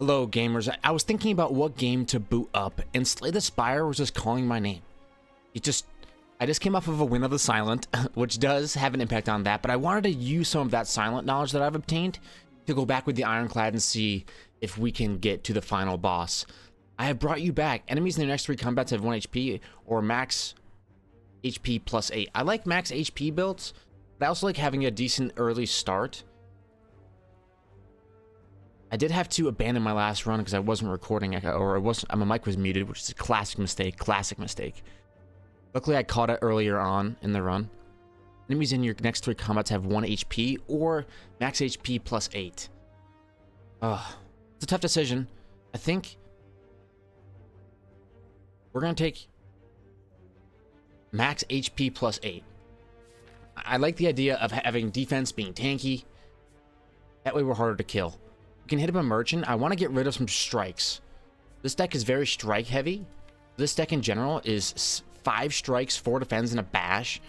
Hello, gamers. I was thinking about what game to boot up, and Slay the Spire was just calling my name. I just came off of a Win of the Silent, which does have an impact on that, but I wanted to use some of that Silent knowledge that I've obtained to go back with the Ironclad and see if we can get to the final boss. I have brought you back. Enemies in the next 3 combats have 1 HP or max HP plus 8. I like max HP builds, but I also like having a decent early start. I did have to abandon my last run because I wasn't recording, or my mic was muted, which is a classic mistake. Luckily, I caught it earlier on in the run. Enemies in your next 3 combats have 1 HP or max HP plus 8. It's a tough decision. I think we're going to take max HP plus 8. I like the idea of having defense being tanky. That way we're harder to kill. We can hit up a merchant. I want to get rid of some strikes. This deck is very strike heavy. This deck in general is 5 strikes, 4 defense, and a bash.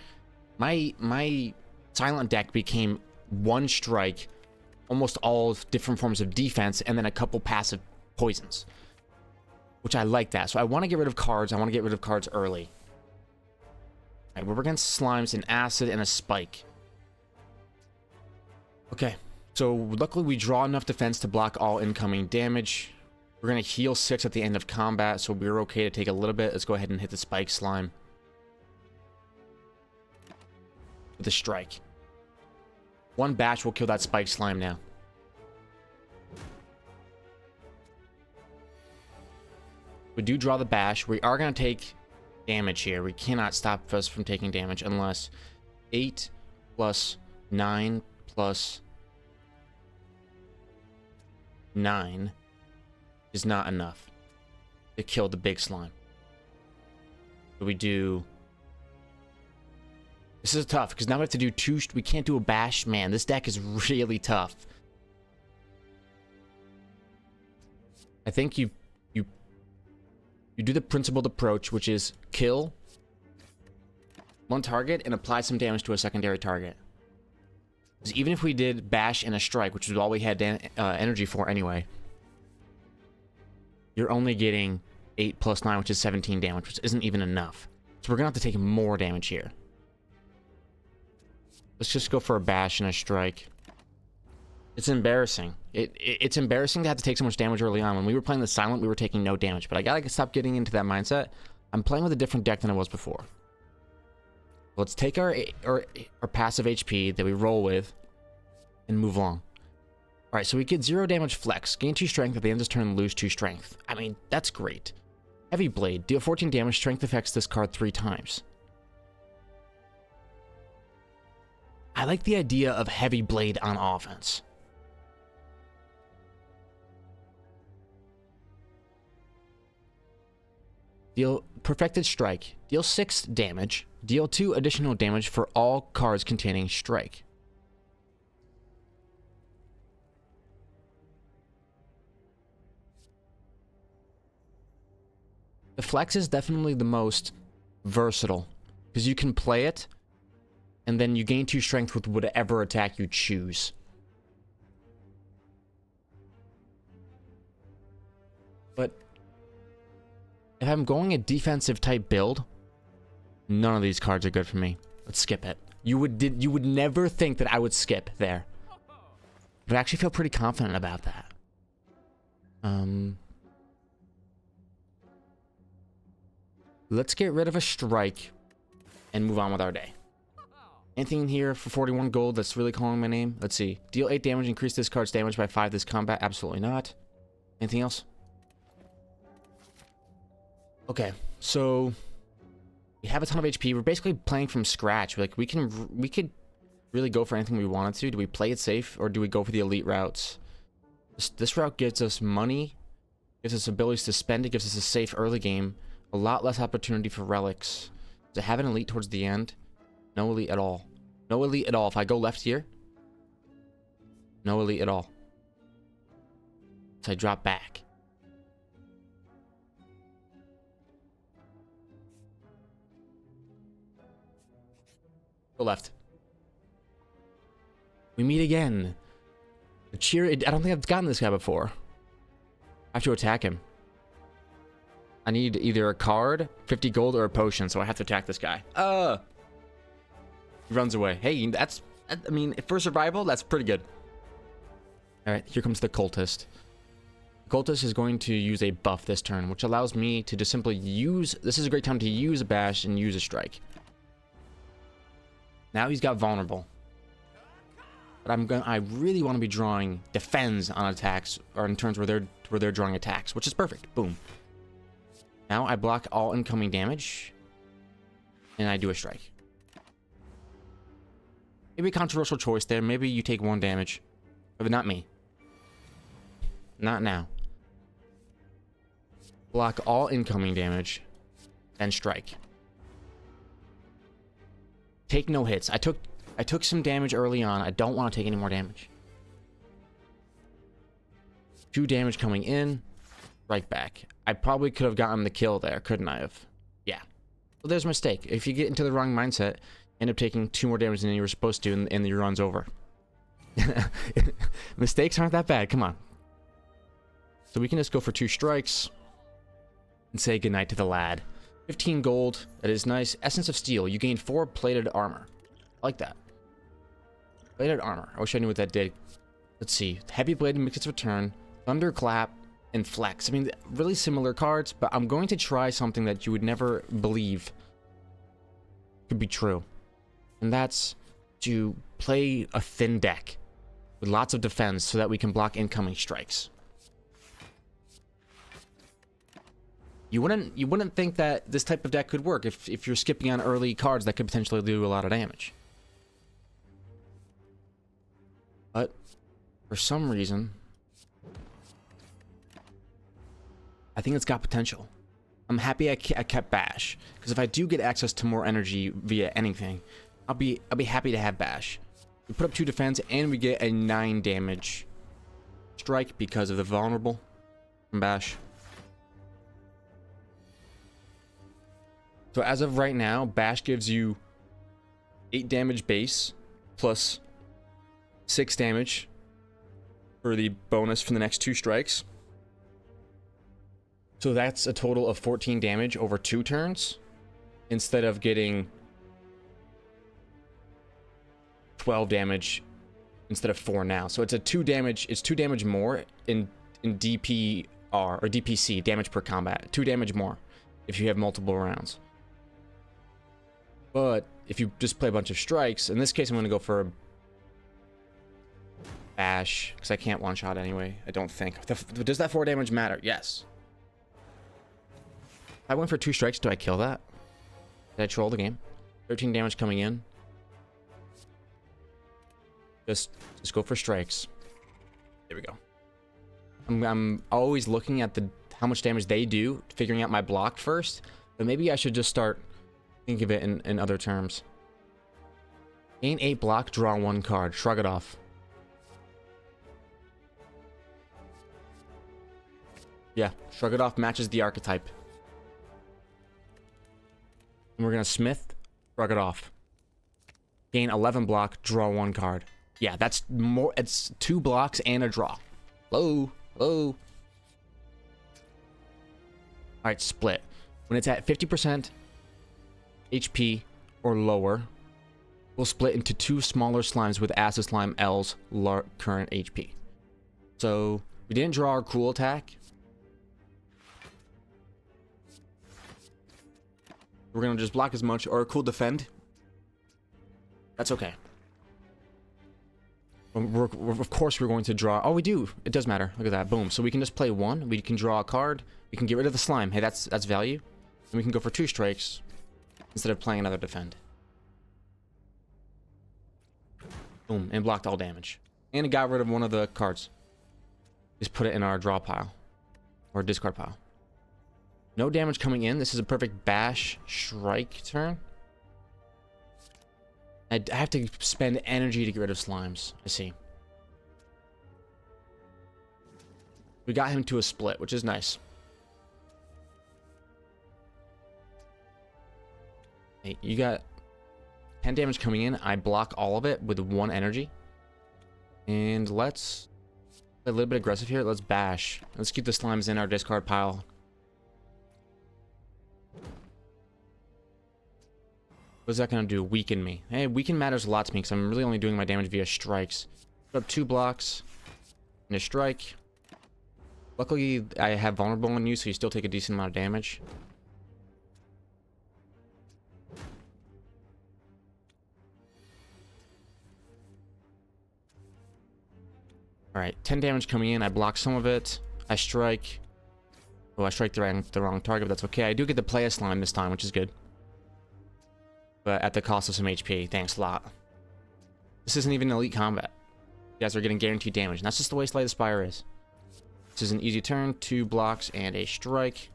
My silent deck became 1 strike, almost all different forms of defense, and then a couple passive poisons, which I like that. So I want to get rid of cards. I want to get rid of cards early. All right, we're against slimes, an acid, and a spike. Okay, so luckily we draw enough defense to block all incoming damage. We're going to heal 6 at the end of combat, so we're okay to take a little bit. Let's go ahead and hit the spike slime with a strike. 1 bash will kill that spike slime now. We do draw the bash. We are going to take damage here. We cannot stop us from taking damage unless 8 plus 9 plus 9 is not enough to kill the big slime. So we do... This is tough, because now we have to do 2... We can't do a bash. Man, this deck is really tough. I think you do the principled approach, which is kill 1 target and apply some damage to a secondary target. Because even if we did bash and a strike, which is all we had energy for anyway, you're only getting 8 plus 9, which is 17 damage, which isn't even enough. So we're going to have to take more damage here. Let's just go for a bash and a strike. It's embarrassing. It's embarrassing to have to take so much damage early on. When we were playing the Silent, we were taking no damage. But I gotta stop getting into that mindset. I'm playing with a different deck than I was before. Let's take our passive HP that we roll with and move along. Alright, so we get 0 damage flex. Gain 2 strength at the end of this turn, lose 2 strength. I mean, that's great. Heavy Blade. Deal 14 damage. Strength affects this card 3 times. I like the idea of Heavy Blade on offense. Deal Perfected Strike. Deal 6 damage. Deal 2 additional damage for all cards containing strike. The flex is definitely the most versatile, because you can play it, and then you gain 2 strength with whatever attack you choose. But if I'm going a defensive type build, none of these cards are good for me. Let's skip it. You would never think that I would skip there. But I actually feel pretty confident about that. Let's get rid of a strike and move on with our day. Anything in here for 41 gold that's really calling my name? Let's see. Deal 8 damage, increase this card's damage by 5 this combat. Absolutely not. Anything else? Okay, so we have a ton of HP. We're basically playing from scratch. Like we could really go for anything we wanted to. Do we play it safe or do we go for the elite routes? This route gives us money, gives us abilities to spend. It gives us a safe early game. A lot less opportunity for relics. Does it have an elite towards the end? No elite at all. No elite at all. If I go left here, no elite at all. So I drop back. Go left. We meet again. The cheer. I don't think I've gotten this guy before. I have to attack him. I need either a card, 50 gold, or a potion, so I have to attack this guy. He runs away. Hey, I mean, for survival, that's pretty good. Alright, here comes the cultist. The cultist is going to use a buff this turn, which allows me to just simply use... This is a great time to use a bash and use a strike. Now he's got vulnerable. But I really want to be drawing defends on attacks, or in turns where they're drawing attacks, which is perfect. Boom. Now I block all incoming damage, and I do a strike. Maybe a controversial choice there. Maybe you take 1 damage, but not me. Not now. Block all incoming damage, and strike. Take no hits. I took some damage early on. I don't want to take any more damage. 2 damage coming in, right back. I probably could have gotten the kill there, couldn't I have? Yeah. Well, there's a mistake. If you get into the wrong mindset, end up taking 2 more damage than you were supposed to, and your run's over. Mistakes aren't that bad. Come on. So we can just go for 2 strikes and say goodnight to the lad. 15 gold. That is nice. Essence of Steel. You gain 4 plated armor. I like that. Plated armor. I wish I knew what that did. Let's see. Heavy Blade makes its return. Thunderclap and Flex. I mean, really similar cards, but I'm going to try something that you would never believe could be true. And that's to play a thin deck with lots of defense so that we can block incoming strikes. You wouldn't think that this type of deck could work if you're skipping on early cards that could potentially do a lot of damage. But for some reason, I think it's got potential. I'm happy I kept Bash, because if I do get access to more energy via anything, I'll be happy to have Bash. We put up 2 defense and we get a 9 damage strike because of the vulnerable from Bash. So as of right now, Bash gives you 8 damage base plus 6 damage for the bonus for the next 2 strikes. So that's a total of 14 damage over 2 turns, instead of getting 12 damage instead of 4 now. So it's 2 damage more in DPR or DPC, damage per combat. 2 damage more if you have multiple rounds. But if you just play a bunch of strikes, in this case I'm going to go for a Bash, because I can't one-shot anyway, I don't think. Does that 4 damage matter? Yes. If I went for 2 strikes, do I kill that? Did I troll the game? 13 damage coming in. Just go for strikes. There we go. I'm always looking at how much damage they do, figuring out my block first, but maybe I should just start thinking of it in other terms. Gain 8 block, draw 1 card, shrug it off. Yeah, shrug it off matches the archetype. And we're gonna Smith, shrug it off. Gain 11 block, draw 1 card. Yeah, that's more. It's 2 blocks and a draw. Hello. All right, split. When it's at 50% HP or lower, we'll split into 2 smaller slimes with Acid Slime L's current HP. So we didn't draw our cool attack. We're gonna just block as much, or a cool defend. That's okay. Of course we're going to draw. Oh, we do. It does matter. Look at that. Boom. So we can just play 1. We can draw a card. We can get rid of the slime. Hey, that's value. And we can go for 2 strikes instead of playing another defend. Boom. And blocked all damage. And it got rid of one of the cards. Just put it in our draw pile. Or discard pile. No damage coming in. This is a perfect Bash strike turn. I have to spend energy to get rid of slimes. I see. We got him to a split, which is nice. Hey, you got 10 damage coming in. I block all of it with 1 energy. And let's A little bit aggressive here. Let's bash. Let's keep the slimes in our discard pile. What's that gonna do? Weaken me. Hey, weaken matters a lot to me because I'm really only doing my damage via strikes. Put up 2 blocks and a strike. Luckily, I have vulnerable on you, so you still take a decent amount of damage. Alright, 10 damage coming in. I block some of it. I strike. Oh, I strike the wrong target, but that's okay. I do get to play a slime this time, which is good. But at the cost of some HP. Thanks a lot. This isn't even elite combat. You guys are getting guaranteed damage. And that's just the way Slay the Spire is. This is an easy turn. 2 blocks and a strike.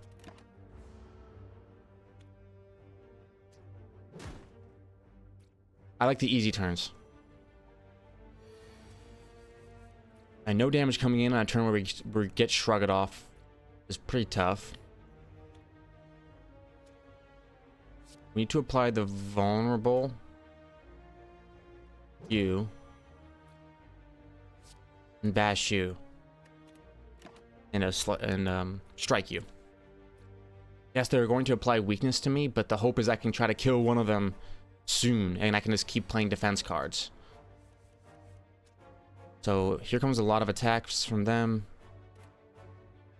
I like the easy turns. And no damage coming in on a turn where we get shrugged off is pretty tough. We need to apply the vulnerable you and bash you and strike you. Yes, they're going to apply weakness to me, but the hope is I can try to kill one of them soon and I can just keep playing defense cards. So here comes a lot of attacks from them.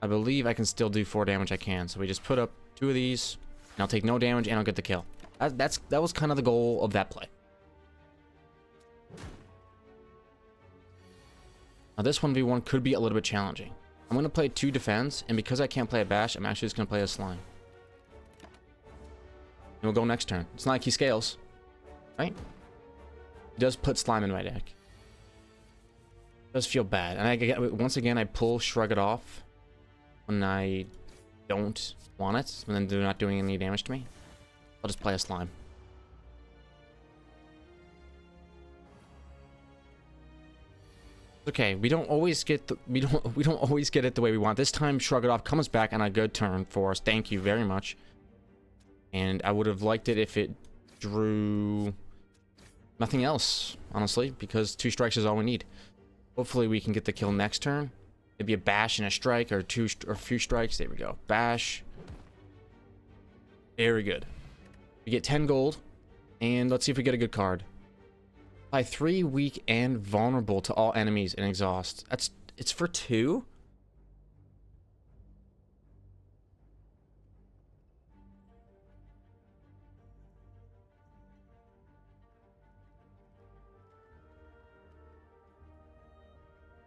I believe I can still do 4 damage. I can. So we just put up 2 of these, and I'll take no damage, and I'll get the kill. That was kind of the goal of that play. Now this 1v1 could be a little bit challenging. I'm going to play 2 defense, and because I can't play a bash, I'm actually just going to play a slime. And we'll go next turn. It's not like he scales, right? He does put slime in my deck. Does feel bad, and I get, once again I pull shrug it off when I don't want it, and then they're not doing any damage to me. I'll just play a slime. Okay, we don't always get we don't always get it the way we want. This time shrug it off comes back on a good turn for us. Thank you very much. And I would have liked it if it drew nothing else, honestly, because 2 strikes is all we need. Hopefully we can get the kill next turn. Maybe a bash and a strike, or a few strikes. There we go. Bash. Very good. We get 10 gold, and let's see if we get a good card. Apply 3 weak and vulnerable to all enemies and exhaust. It's for 2?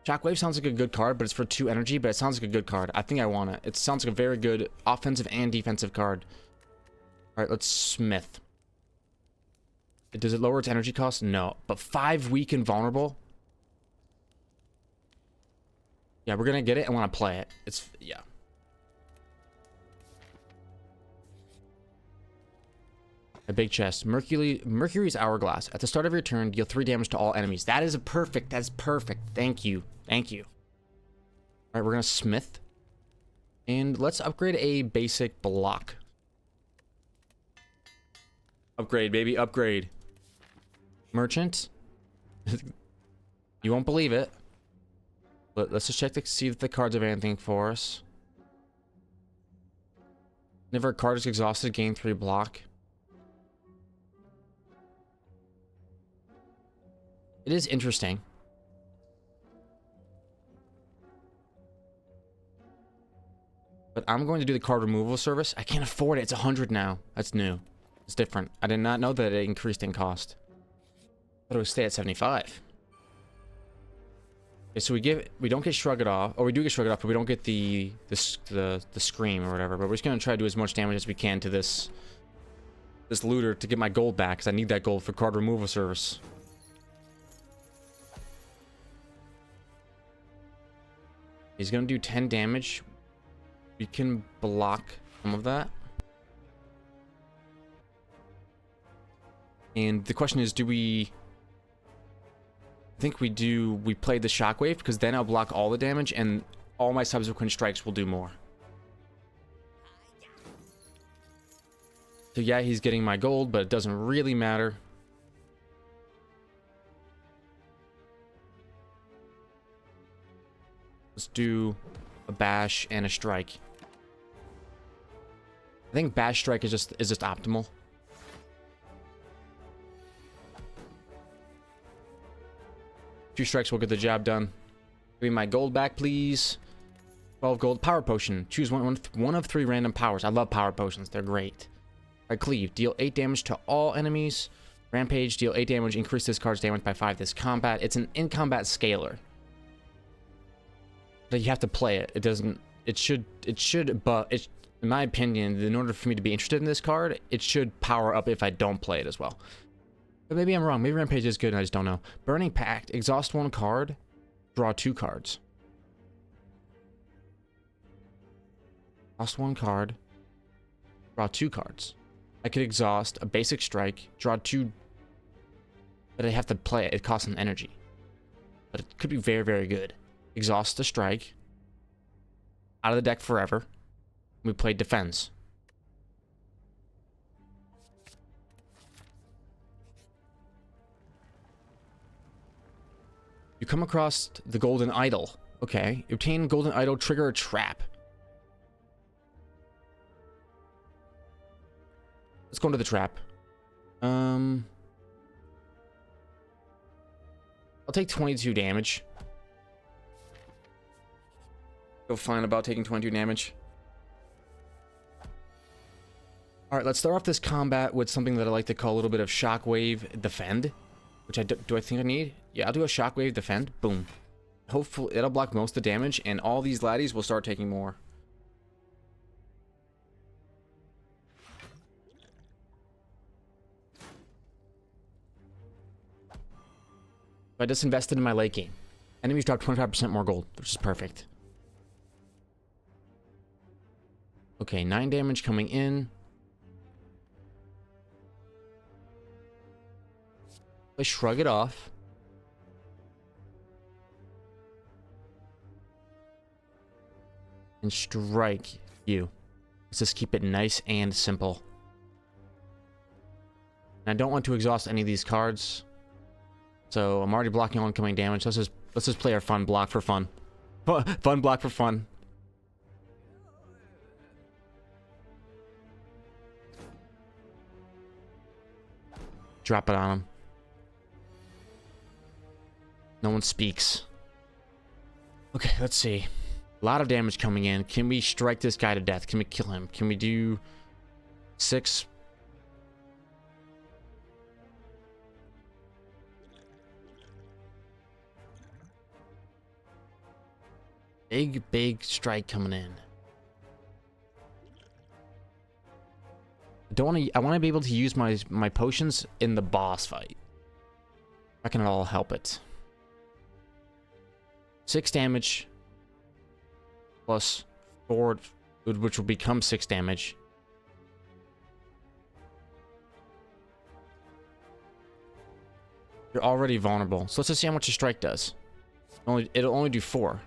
Shockwave sounds like a good card, but it's for 2 energy, but it sounds like a good card. I think I want it. It sounds like a very good offensive and defensive card. Alright, let's Smith. Does it lower its energy cost? No. But 5 weak and vulnerable? Yeah, we're gonna get it. I want to play it. Yeah. A big chest. Mercury's Hourglass. At the start of your turn, deal 3 damage to all enemies. That is perfect. That's perfect. Thank you. Thank you. Alright, we're gonna Smith. And let's upgrade a basic block. Upgrade, baby. Upgrade. Merchant. You won't believe it. But let's just check to see if the cards have anything for us. Whenever a card is exhausted, gain 3 block. It is interesting. But I'm going to do the card removal service. I can't afford it. It's 100 now. That's new. It's different. I did not know that it increased in cost. I thought it would stay at 75. Okay, so we don't get Shrug It Off, or we do get Shrug It Off, but we don't get the scream or whatever. But we're just gonna try to do as much damage as we can to this looter to get my gold back, because I need that gold for card removal service. He's gonna do 10 damage. We can block some of that. And the question is, do we... I think we do... We play the Shockwave, because then I'll block all the damage, and all my subsequent strikes will do more. So yeah, he's getting my gold, but it doesn't really matter. Let's do a bash and a strike. I think bash strike is just optimal. Two strikes will get the job done. Give me my gold back, please. 12 gold. Power potion. Choose one of 3 random powers. I love power potions. They're great. Alright, cleave. Deal 8 damage to all enemies. Rampage. Deal 8 damage. Increase this card's damage by 5 this combat. It's an in-combat scaler. But you have to play it. It doesn't... It should... But in my opinion, in order for me to be interested in this card, it should power up if I don't play it as well. But maybe I'm wrong. Maybe Rampage is good and I just don't know. Burning Pact. Exhaust 1 card. Draw 2 cards. Exhaust 1 card. Draw 2 cards. I could exhaust a basic strike. Draw 2. But I have to play it. It costs some energy. But it could be very, very good. Exhaust the strike. Out of the deck forever. We play defense. You come across the Golden Idol. Okay. Obtain Golden Idol, trigger a trap. Let's go into the trap. I'll take 22 damage. Feel fine about taking 22 damage. Alright, let's start off this combat with something that I like to call a little bit of Shockwave Defend. Which do I think I need? Yeah, I'll do a Shockwave Defend. Boom. Hopefully, it'll block most of the damage, and all these laddies will start taking more. I just invested in my late game. Enemies drop 25% more gold, which is perfect. Okay, 9 damage coming in. I shrug it off. And strike you. Let's just keep it nice and simple. And I don't want to exhaust any of these cards. So I'm already blocking oncoming damage. Let's just play our fun block for fun. Fun block for fun. Drop it on him. No one speaks. Okay, let's see. A lot of damage coming in. Can we strike this guy to death? Can we kill him? Can we do 6? Big strike coming in. I want to be able to use my potions in the boss fight. I can all help it. 6 damage plus 4, which will become 6 damage. You're already vulnerable. So let's just see how much a strike does. It'll only do 4.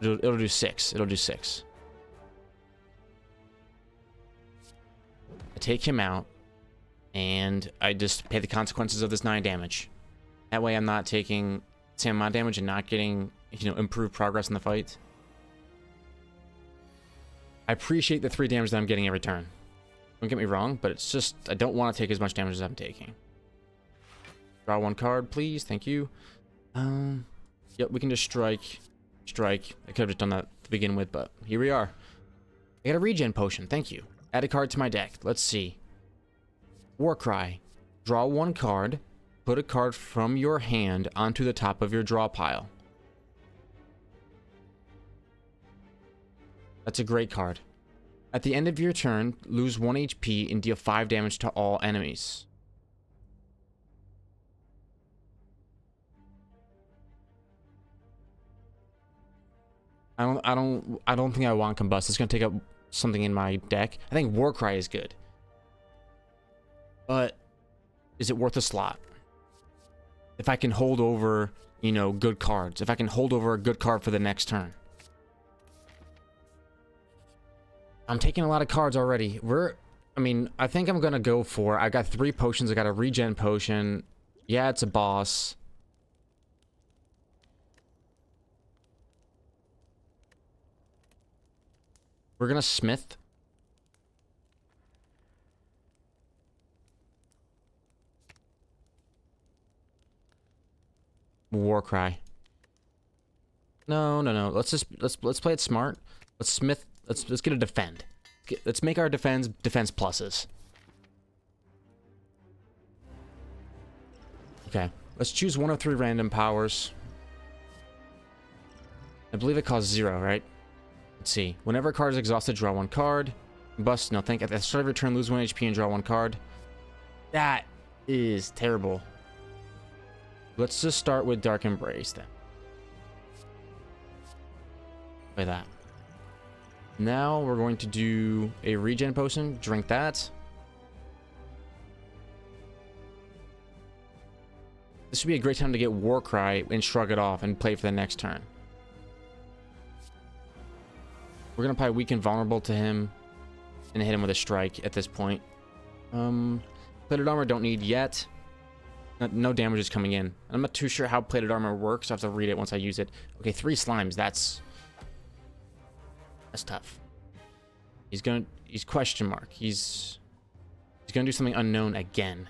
It'll do 6. It'll do 6. I take him out, and I just pay the consequences of this 9 damage. That way I'm not taking the same amount of damage and not getting, improved progress in the fight. I appreciate the 3 damage that I'm getting every turn. Don't get me wrong, but it's just, I don't want to take as much damage as I'm taking. Draw 1 card, please. Thank you. Yep, we can just strike. Strike. I could have just done that to begin with, but here we are. I got a regen potion. Thank you. Add a card to my deck. Let's see. Warcry. Draw 1 card. Put a card from your hand onto the top of your draw pile. That's a great card. At the end of your turn, lose 1 HP and deal 5 damage to all enemies. I don't think I want Combust. It's gonna take up something in my deck. I think Warcry is good. But is it worth a slot? If I can hold over, good cards. If I can hold over a good card for the next turn. I'm taking a lot of cards already. I think I'm gonna go for, I got 3 potions. I got a regen potion. Yeah, it's a boss. We're gonna smith. War cry. No. Let's play it smart. Let's smith. Let's get a defend. Let's make our defense pluses. Okay. Let's choose one of 3 random powers. I believe it costs 0, right? Let's see. Whenever a card is exhausted, draw 1 card. Bust. No, think at the start of your turn, lose 1 HP and draw 1 card. That is terrible. Let's just start with Dark Embrace then. Play that. Now we're going to do a regen potion. Drink that. This would be a great time to get Warcry and shrug it off and play for the next turn. We're gonna probably weaken vulnerable to him and hit him with a strike at this point. Plated armor don't need yet. No damage is coming in. I'm not too sure how plated armor works. I have to read it once I use it. Okay, 3 slimes. That's tough. He's question mark. He's gonna do something unknown again.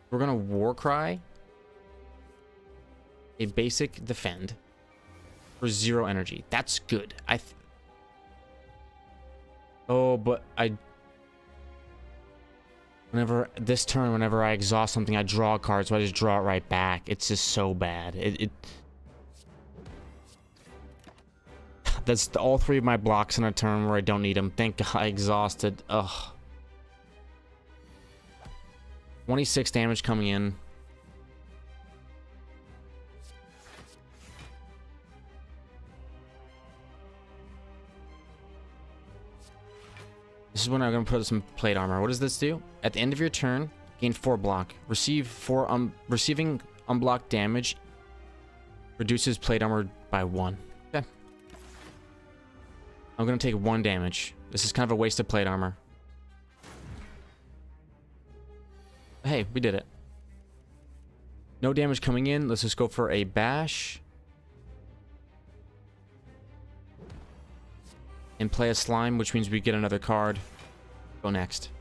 We're gonna Warcry a basic defend for 0 energy. That's good. Whenever I exhaust something, I draw a card, so I just draw it right back. It's just so bad. That's all 3 of my blocks in a turn where I don't need them. Thank God I exhausted. Ugh. 26 damage coming in. This is when I'm going to put some plate armor. What does this do? At the end of your turn, gain 4 block. Receiving unblocked damage reduces plate armor by 1. Okay. I'm going to take 1 damage. This is kind of a waste of plate armor. Hey, we did it. No damage coming in. Let's just go for a bash. And play a slime, which means we get another card. Go next.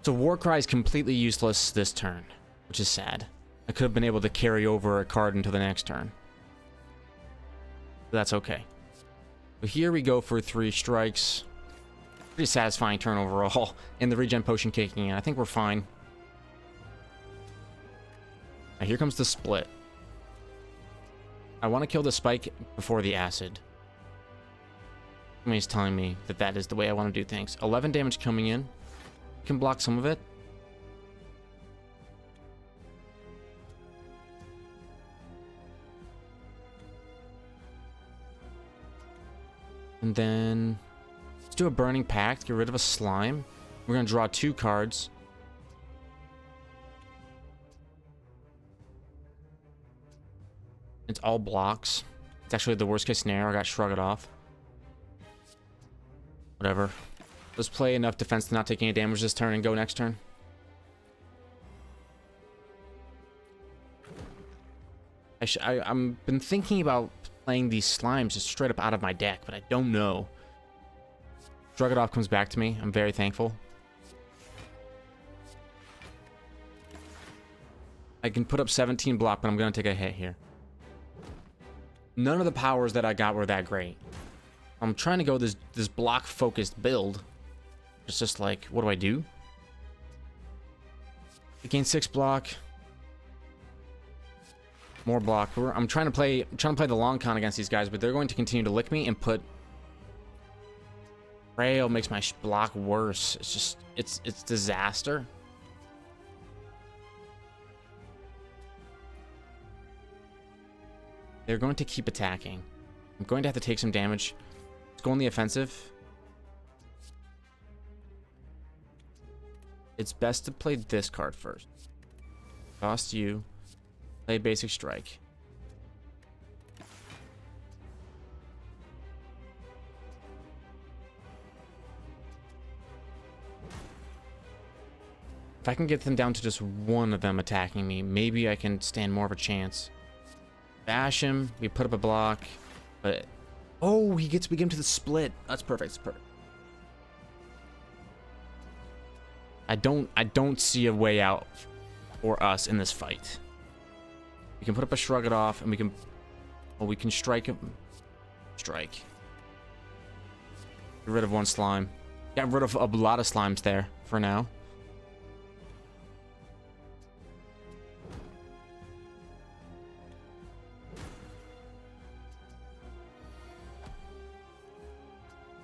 So Warcry is completely useless this turn, which is sad. I could have been able to carry over a card until the next turn. But that's okay. But here we go for 3 strikes. Pretty satisfying turn overall. And the regen potion kicking in. I think we're fine. Now here comes the split. I want to kill the spike before the acid. Somebody's telling me that that is the way I want to do things. 11 damage coming in. Can block some of it. And then let's do a Burning Pact. Get rid of a slime. We're going to draw 2 cards. It's all blocks. It's actually the worst case scenario. I got Shrug It Off. Whatever. Let's play enough defense to not take any damage this turn and go next turn. I'm been thinking about playing these slimes just straight up out of my deck, but I don't know. Shrug It Off comes back to me. I'm very thankful. I can put up 17 block, but I'm going to take a hit here. None of the powers that I got were that great. I'm trying to go this block-focused build. It's just like, what do I do? I gain 6 block. More block. I'm trying to play the long con against these guys, but they're going to continue to lick me and put. Rail makes my block worse. It's just it's disaster. They're going to keep attacking. I'm going to have to take some damage. Let's go on the offensive. It's best to play this card first. Cost you. Play basic strike. If I can get them down to just one of them attacking me, maybe I can stand more of a chance. Bash him. We put up a block, but Oh, we get him to the split. That's perfect. That's perfect. I don't see a way out for us in this fight. We can put up a shrug it off, and we can, well, we can strike him. Strike. Get rid of one slime. Got rid of a lot of slimes there for now.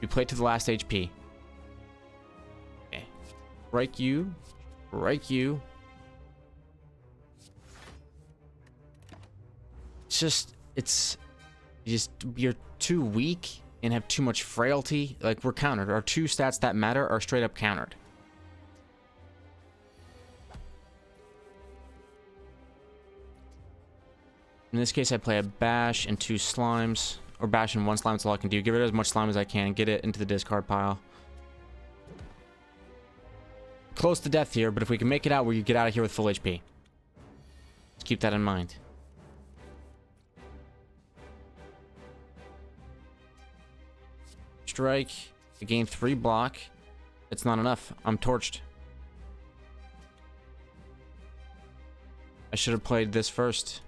We play to the last HP. Okay. Strike you. Strike you. It's just, you're too weak and have too much frailty. Like, we're countered. Our two stats that matter are straight up countered. In this case, I play a bash and two slimes. Or bash and one slime, that's all I can do. Get rid of as much slime as I can. Get it into the discard pile. Close to death here, but if we can make it out, we get out of here with full HP. Just keep that in mind. Strike. I gain 3 block. It's not enough. I'm torched. I should have played this first.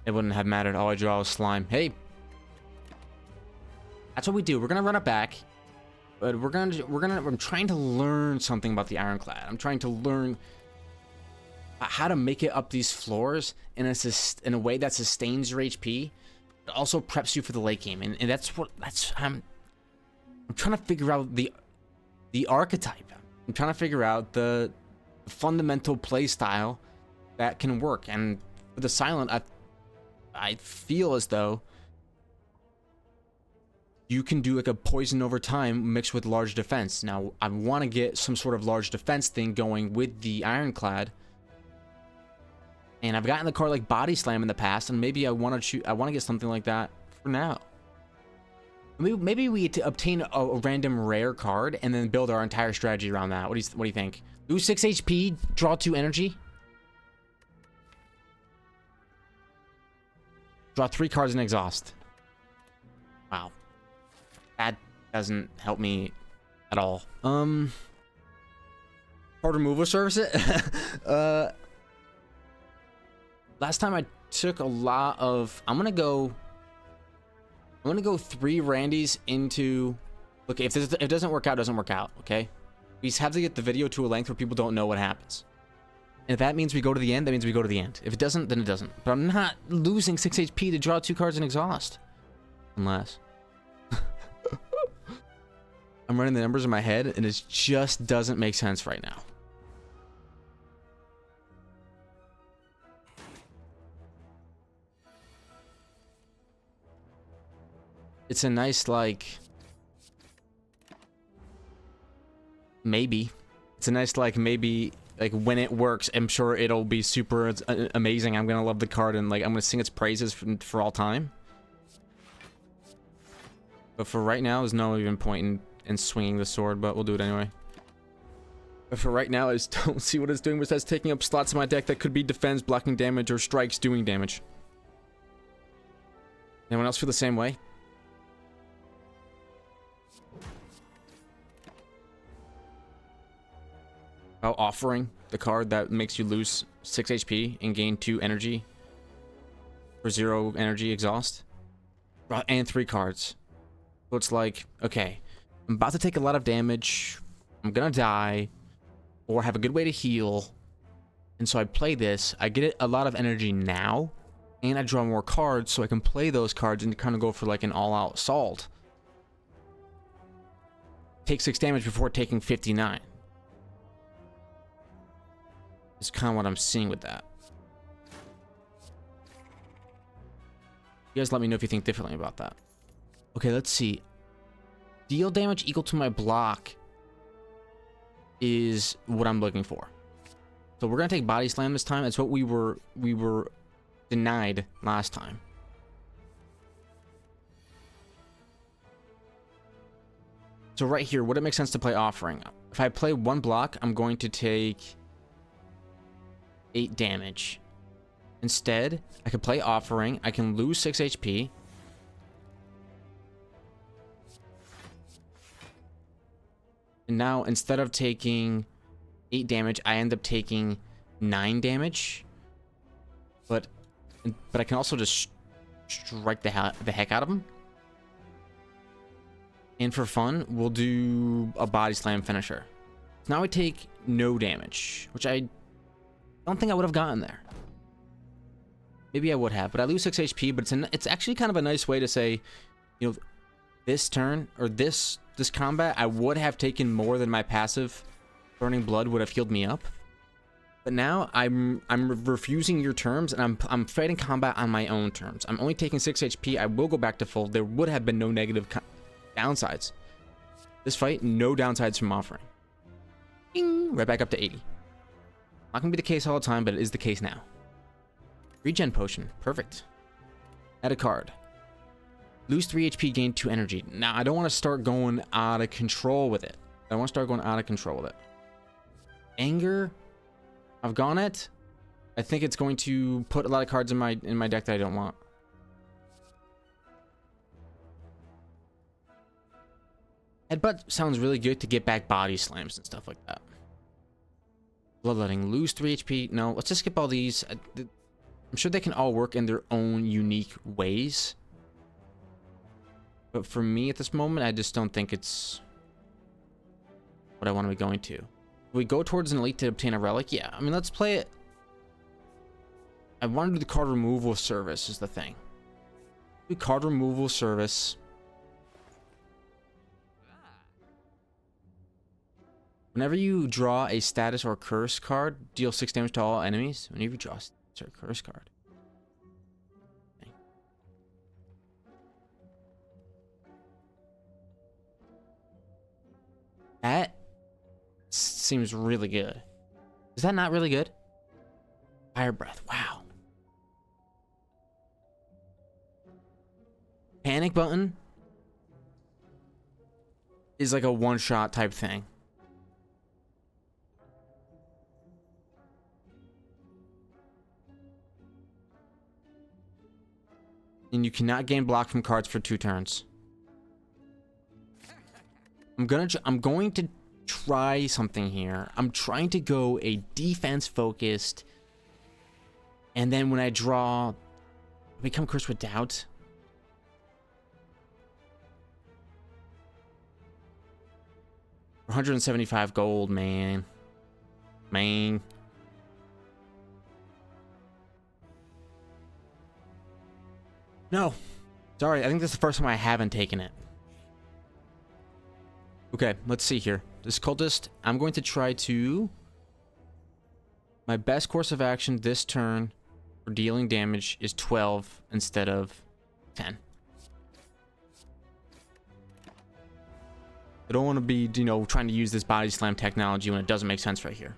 It wouldn't have mattered. All I draw was slime. Hey! That's what we do. We're gonna run it back. But I'm trying to learn something about the Ironclad. I'm trying to learn how to make it up these floors in a way that sustains your HP. It also preps you for the late game. And I'm trying to figure out the archetype. I'm trying to figure out the fundamental play style that can work. And for the Silent, I feel as though you can do like a poison over time mixed with large defense. Now, I want to get some sort of large defense thing going with the Ironclad. And I've gotten the card like Body Slam in the past, and maybe I want to get something like that for now. Maybe we obtain a random rare card and then build our entire strategy around that. What do you think? Lose 6 HP, draw 2 energy. Draw 3 cards and exhaust. Wow. That doesn't help me at all. Hard removal service it? Last time I took a lot of... I'm gonna go 3 Randys into... Look, if it doesn't work out, it doesn't work out, okay? We just have to get the video to a length where people don't know what happens. And if that means we go to the end, that means we go to the end. If it doesn't, then it doesn't. But I'm not losing 6 HP to draw 2 cards and exhaust. Unless. I'm running the numbers in my head, and it just doesn't make sense right now. It's a nice, like... Maybe. It's a nice, like, maybe... Like, when it works, I'm sure it'll be super amazing. I'm gonna love the card, and, like, I'm gonna sing its praises for all time. But for right now, there's no even point in swinging the sword, but we'll do it anyway. But for right now, I just don't see what it's doing besides taking up slots in my deck that could be defense, blocking damage, or strikes doing damage. Anyone else feel the same way? About offering the card that makes you lose 6 HP and gain 2 energy for 0 energy exhaust, and 3 cards. So it's like, okay, I'm about to take a lot of damage, I'm gonna die, or have a good way to heal, and so I play this. I get a lot of energy now, and I draw more cards, so I can play those cards and kind of go for like an all-out assault. Take 6 damage before taking 59. Is kind of what I'm seeing with that. You guys let me know if you think differently about that. Okay, let's see. Deal damage equal to my block is what I'm looking for. So we're gonna take Body Slam this time. It's what we were denied last time. So right here, would it make sense to play Offering? If I play 1 block, I'm going to take 8 damage. Instead, I can play Offering. I can lose 6 HP. And now instead of taking 8 damage, I end up taking 9 damage. But I can also just strike the heck out of him. And for fun, we'll do a body slam finisher. So now I take no damage, which I don't think I would have gotten there. Maybe I would have, but I lose 6 HP, but it's actually kind of a nice way to say, you know, this turn, or this combat, I would have taken more than my passive Burning Blood would have healed me up. But now I'm refusing your terms, and I'm fighting combat on my own terms. I'm only taking 6 HP. I will go back to full. There would have been no negative downsides. This fight, no downsides from offering. Bing, right back up to 80. Not gonna be the case all the time, but it is the case now. Regen potion, perfect. Add a card. Lose 3 HP, gain 2 energy. Now I don't want to start going out of control with it. I want to start going out of control with it. Anger, I've gone it. I think it's going to put a lot of cards in my deck that I don't want. Headbutt sounds really good to get back body slams and stuff like that. Bloodletting, lose 3 HP. No, let's just skip all these. I'm sure they can all work in their own unique ways. But for me at this moment, I just don't think it's what I want to be going to. We go towards an elite to obtain a relic. Yeah, I mean, let's play it. I want to do the card removal service is the thing. Do card removal service. Whenever you draw a status or curse card, deal 6 damage to all enemies. Whenever you draw a status or curse card. Okay. That seems really good. Is that not really good? Fire breath. Wow. Panic button is like a one-shot type thing. And you cannot gain block from cards for 2 turns. I'm going to try something here. I'm trying to go a defense focused, and then when I draw, become cursed with doubt. For 175 gold, man. No. Sorry, I think this is the first time I haven't taken it. Okay, let's see here. This cultist, I'm going to try to... My best course of action this turn for dealing damage is 12 instead of 10. I don't want to be, you know, trying to use this body slam technology when it doesn't make sense right here.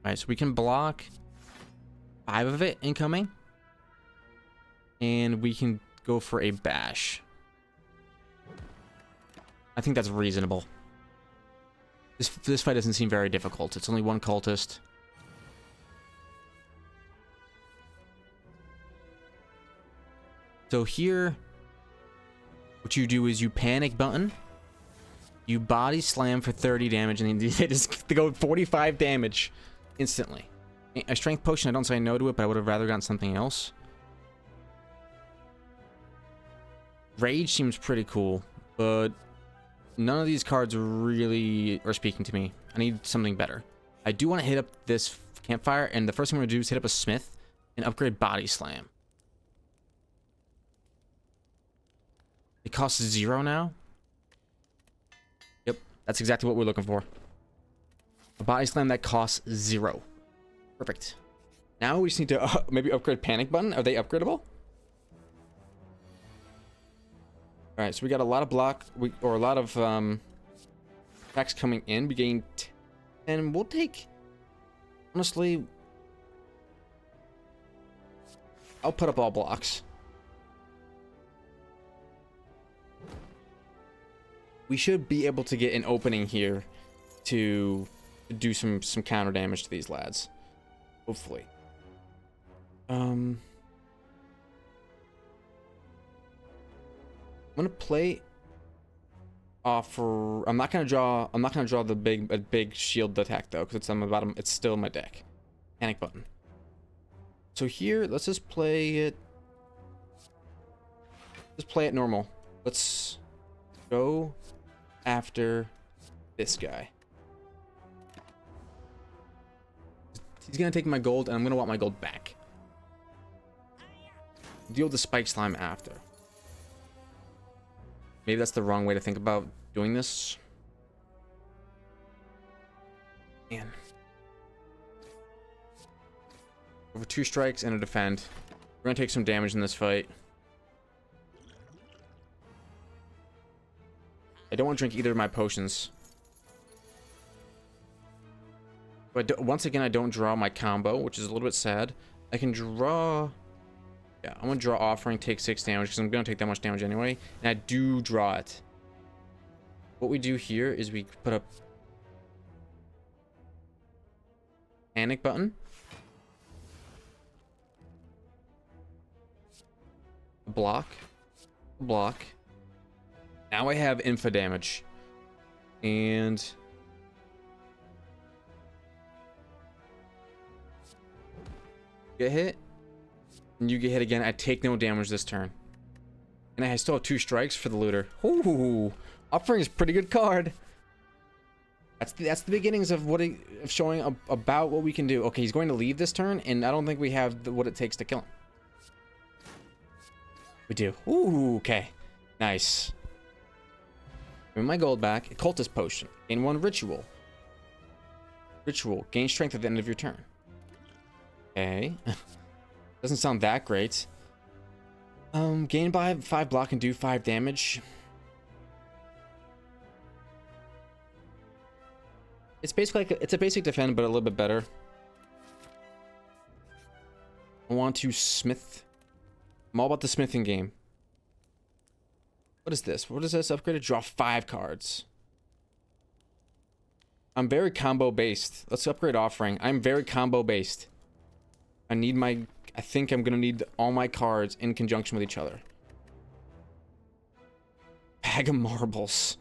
Alright, so we can block 5 of it incoming. And we can go for a bash. I think that's reasonable. This fight doesn't seem very difficult. It's only 1 cultist. So here, what you do is you panic button. You body slam for 30 damage, and then they just go 45 damage instantly. A strength potion, I don't say no to it, but I would have rather gotten something else. Rage seems pretty cool, but none of these cards really are speaking to me. I need something better. I do want to hit up this campfire, and the first thing I'm going to do is hit up a smith and upgrade body slam. It costs 0 now. Yep, that's exactly what we're looking for. A body slam that costs 0. Perfect. Now we just need to maybe upgrade panic button. Are they upgradable? Alright, so we got a lot of block, or a lot of attacks coming in. We gain 10. We'll take, honestly, I'll put up all blocks. We should be able to get an opening here to do some counter damage to these lads. Hopefully. I'm gonna play offer. I'm not gonna draw the big shield attack though, because it's still in my deck. Panic button. So here, let's just play it. Let's play it normal. Let's go after this guy. He's gonna take my gold, and I'm gonna want my gold back. Deal with the spike slime after. Maybe that's the wrong way to think about doing this. Man. Over 2 strikes and a defend. We're gonna take some damage in this fight. I don't want to drink either of my potions. But once again, I don't draw my combo, which is a little bit sad. I can draw... Yeah, I'm going to draw Offering, take 6 damage, because I'm going to take that much damage anyway. And I do draw it. What we do here is we put up... Panic button. Block. Block. Now I have infa damage. And... Get hit. And you get hit again. I take no damage this turn. And I still have 2 strikes for the looter. Ooh. Offering is a pretty good card. That's the beginnings of showing about what we can do. Okay, he's going to leave this turn, and I don't think we have what it takes to kill him. We do. Ooh, okay. Nice. Give me my gold back. Cultist potion. Gain 1 ritual. Ritual. Gain strength at the end of your turn. Okay. Doesn't sound that great. Gain by 5 block and do 5 damage. It's basically it's a basic defend, but a little bit better. I want to smith. I'm all about the smithing game. What is this? What is this? Upgraded? Draw 5 cards. I'm very combo based. Let's upgrade Offering. I'm very combo based. I think I'm gonna need all my cards in conjunction with each other. Bag of marbles.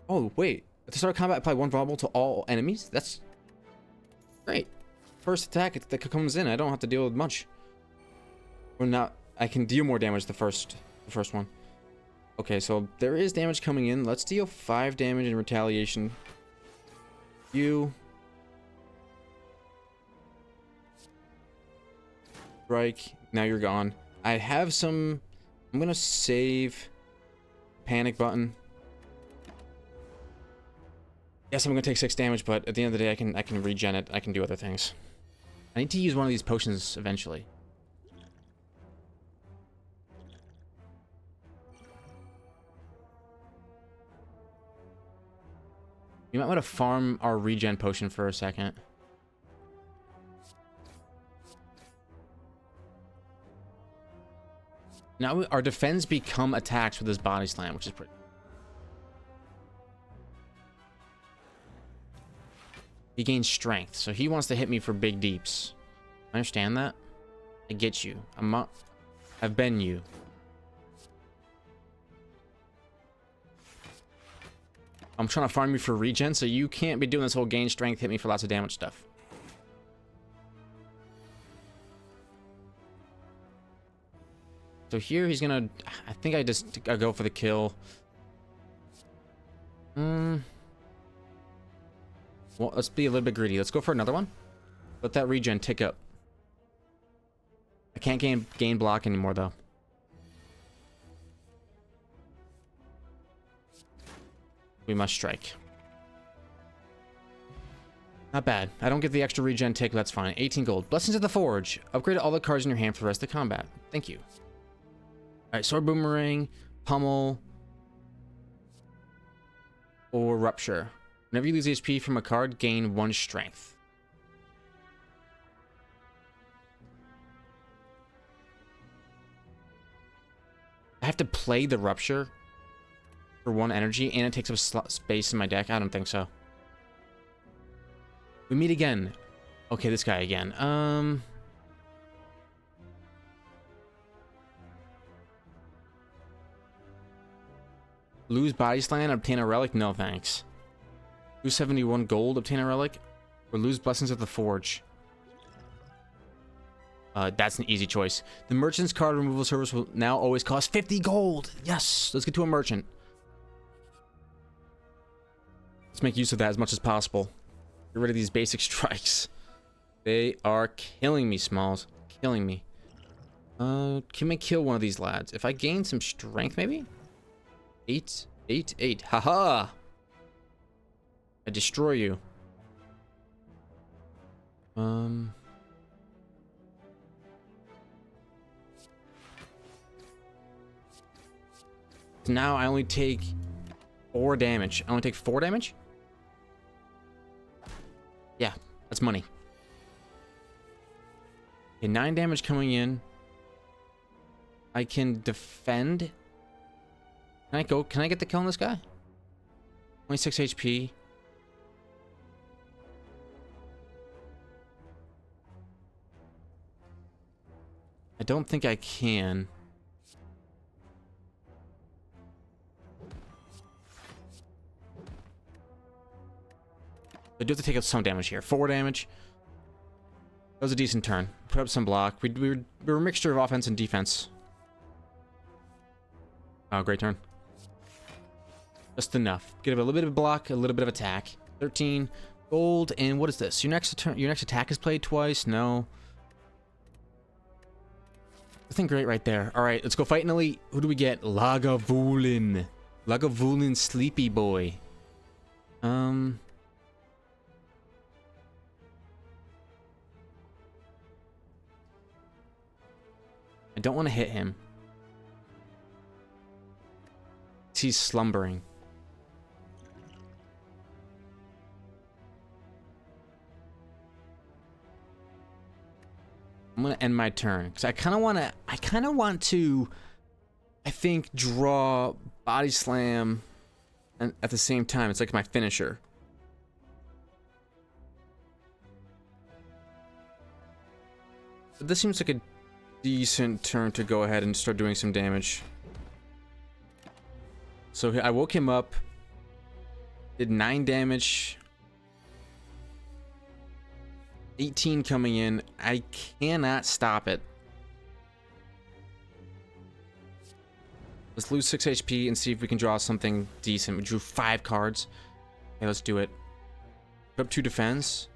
Oh, wait. At the start of combat, apply 1 vulnerable to all enemies? That's great. First attack that comes in, I don't have to deal with much. Or not, I can deal more damage the first one. Okay, so there is damage coming in. Let's deal 5 damage in retaliation. Strike. Now you're gone. I have some... I'm gonna save... Panic button. Yes, I'm gonna take 6 damage, but at the end of the day, I can regen it. I can do other things. I need to use one of these potions eventually. You might want to farm our regen potion for a second. Now our defense become attacks with his body slam, which is pretty... He gains strength, so he wants to hit me for big deeps. Understand that? I get you. I've been you. I'm trying to farm you for regen, so you can't be doing this whole gain strength, hit me for lots of damage stuff. So here he's gonna... I think I go for the kill. Well, let's be a little bit greedy. Let's go for another one. Let that regen tick up. I can't gain block anymore, though. We must strike. Not bad. I don't get the extra regen tick, but that's fine. 18 gold. Blessings of the Forge. Upgrade all the cards in your hand for the rest of the combat. Thank you. Alright, Sword Boomerang, Pummel, or Rupture. Whenever you lose HP from a card, gain 1 strength. I have to play the Rupture for 1 energy, and it takes up space in my deck? I don't think so. We meet again. Okay, this guy again. Lose body slam, obtain a relic? No thanks. Lose 71 gold, obtain a relic? Or lose blessings of the forge? That's an easy choice. The merchant's card removal service will now always cost 50 gold. Yes, let's get to a merchant. Let's make use of that as much as possible. Get rid of these basic strikes. They are killing me, Smalls. Killing me. Can we kill one of these lads? If I gain some strength, maybe? 8, 8, 8. Haha! I destroy you. So now I only take 4 damage. I only take 4 damage? Yeah, that's money. Okay, 9 damage coming in. I can defend. Can I get the kill on this guy? 26 HP. I don't think I can. I do have to take out some damage here. 4 damage. That was a decent turn. Put up some block. We were a mixture of offense and defense. Oh, great turn. Just enough. Get a little bit of block, a little bit of attack. 13 gold, and what is this? Your next attack is played twice? No. Nothing great right there. All right, let's go fight an elite. Who do we get? Lagavulin. Lagavulin, sleepy boy. I don't want to hit him. He's slumbering. I'm gonna end my turn because I kind of want to. I think draw body slam, and at the same time, it's like my finisher. But this seems like a decent turn to go ahead and start doing some damage. So I woke him up, did 9 damage, 18 coming in. I cannot stop it. Let's lose 6 HP and see if we can draw something decent. We drew 5 cards. Okay, let's do it. Put up 2 defense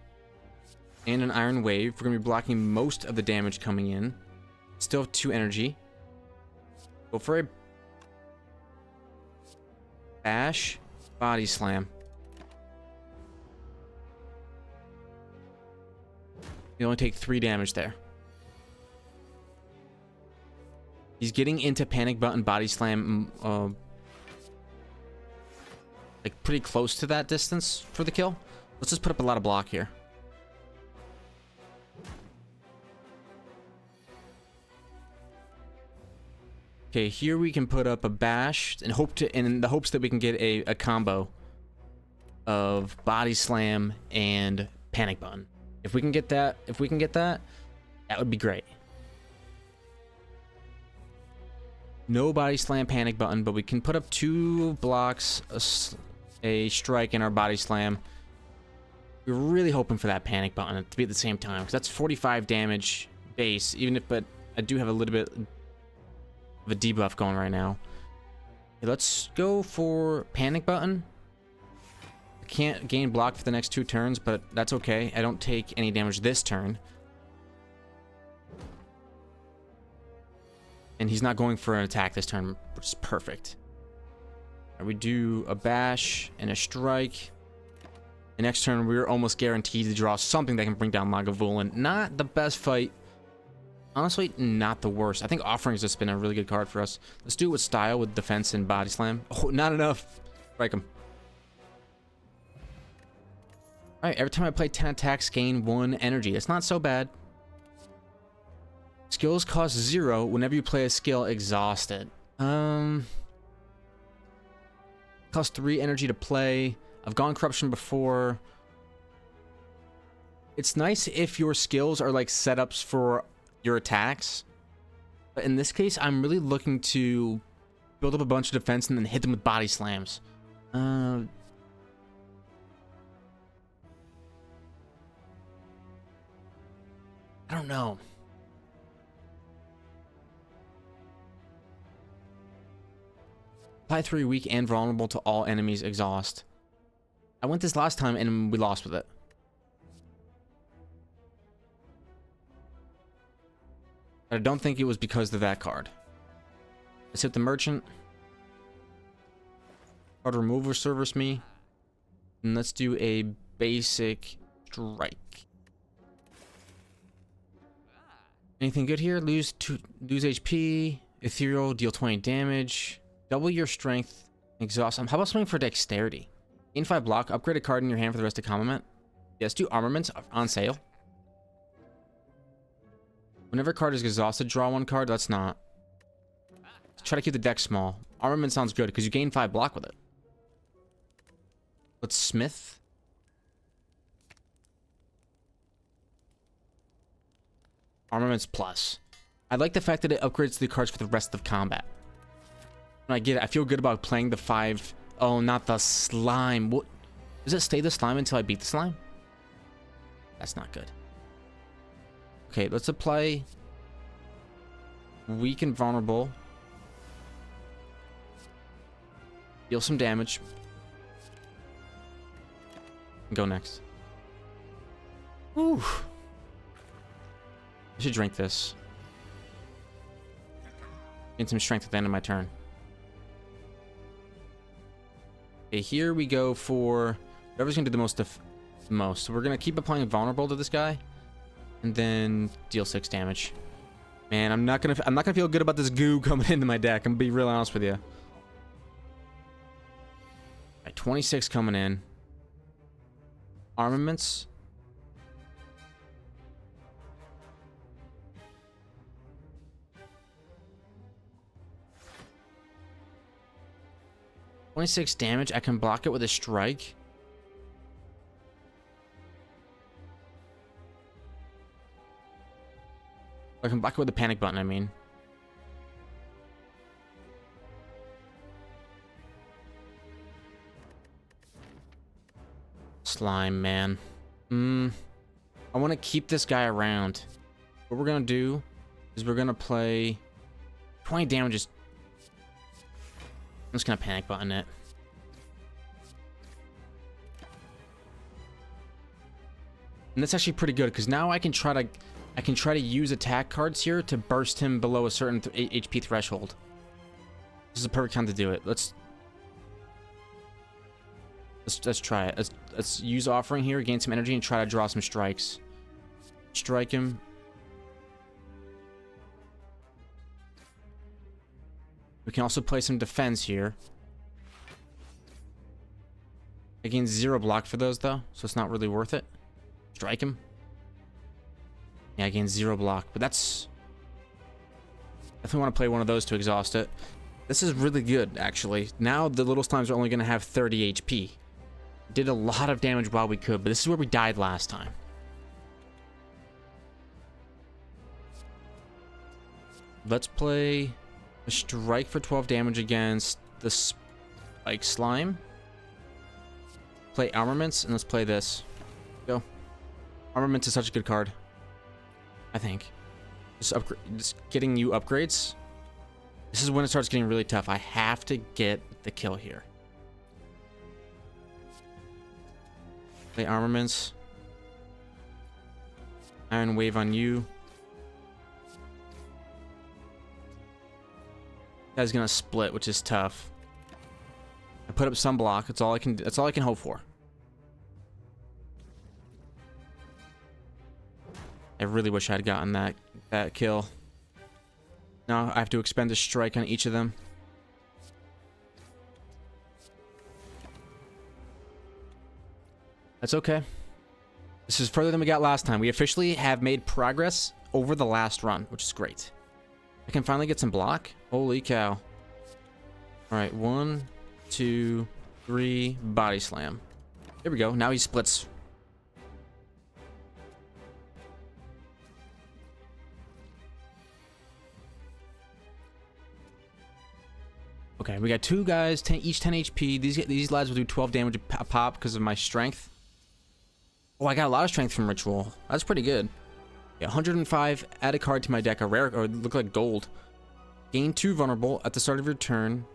and an iron wave. We're gonna be blocking most of the damage coming in. Still have 2 energy. Go for a bash, body slam. You only take 3 damage there. He's getting into panic button, body slam, like pretty close to that distance for the kill. Let's just put up a lot of block here. Okay, here we can put up a bash and in the hopes that we can get a combo of body slam and panic button. If we can get that, that would be great. No body slam, panic button, but we can put up 2 blocks, a strike, and our body slam. We're really hoping for that panic button to be at the same time, because that's 45 damage base. But I do have a little bit of a debuff going right now. Okay, let's go for panic button. I can't gain block for the next 2 turns, but that's okay. I don't take any damage this turn. And he's not going for an attack this turn, which is perfect. We do a bash and a strike. The next turn, we're almost guaranteed to draw something that can bring down Lagavulin. Not the best fight. Honestly, not the worst. I think Offering's just been a really good card for us. Let's do it with style, with defense and body slam. Oh, not enough. Strike him. Alright, every time I play 10 attacks, gain 1 energy. That's not so bad. Skills cost 0 whenever you play a skill exhausted. Cost 3 energy to play. I've gone corruption before. It's nice if your skills are like setups for your attacks. But in this case, I'm really looking to build up a bunch of defense and then hit them with body slams. I don't know. Apply 3 weak and vulnerable to all enemies exhaust. I went this last time and we lost with it. I don't think it was because of that card. Let's hit the merchant. Card remover service me. And let's do a basic strike. Anything good here? Lose HP. Ethereal, deal 20 damage. Double your strength. Exhaust. How about something for dexterity? Gain 5 block. Upgrade a card in your hand for the rest of combat. Yes, do armaments on sale. Whenever a card is exhausted, draw 1 card. Let's not. Let's try to keep the deck small. Armament sounds good because you gain 5 block with it. Let's smith. Armaments plus. I like the fact that it upgrades the cards for the rest of combat. When I get it, I feel good about playing the 5. Oh, not the slime. What? Does it stay the slime until I beat the slime? That's not good. Okay, let's apply weak and vulnerable. Deal some damage. Go next. Ooh. I should drink this. Gain some strength at the end of my turn. Okay, here we go for whoever's gonna do the most. So we're gonna keep applying vulnerable to this guy. And then deal 6 damage. Man, I'm not gonna feel good about this goo coming into my deck. I'm gonna be real honest with you. Alright, 26 coming in. Armaments. $26 damage. I can block it with a strike. I can block it with a panic button, I mean. Slime, man. I want to keep this guy around. What we're going to do is we're going to play 20 damage. I'm just going to panic button it. And that's actually pretty good because now I can try to use attack cards here to burst him below a certain HP threshold. This is a perfect time to do it. Let's try it. Let's use offering here, gain some energy, and try to draw some strikes. Strike him. We can also play some defense here. I gain 0 block for those though, so it's not really worth it. Strike him. Yeah, I gain 0 block, but that's... Definitely want to play one of those to exhaust it. This is really good, actually. Now the little slimes are only going to have 30 HP. Did a lot of damage while we could, but this is where we died last time. Let's play a strike for 12 damage against the spike slime. Play armaments, and let's play this. Go. Armaments is such a good card. I think. Just getting you upgrades. This is when it starts getting really tough. I have to get the kill here. Play armaments. Iron wave on you. Guy's gonna split, which is tough. I put up some block. That's all I can hope for. I really wish I had gotten that kill. Now I have to expend a strike on each of them. That's okay. This is further than we got last time. We officially have made progress over the last run, which is great. I can finally get some block. Holy cow. Alright, 1, 2, 3, body slam. There we go. Now he splits. Okay, we got two guys, each 10 HP. These lads will do 12 damage a pop because of my strength. Oh, I got a lot of strength from Ritual. That's pretty good. Yeah, 105. Add a card to my deck, a rare, or look like gold. Gain 2 vulnerable at the start of your turn.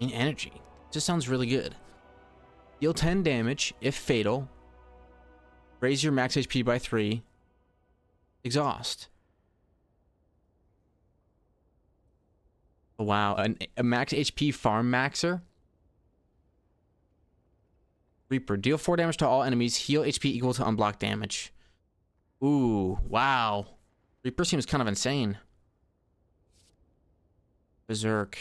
Gain energy. Just sounds really good. Deal 10 damage if fatal. Raise your max HP by 3. Exhaust. Oh, wow, a max HP farm maxer. Reaper. Deal 4 damage to all enemies. Heal HP equal to unblocked damage. Ooh, wow. Reaper seems kind of insane. Berserk.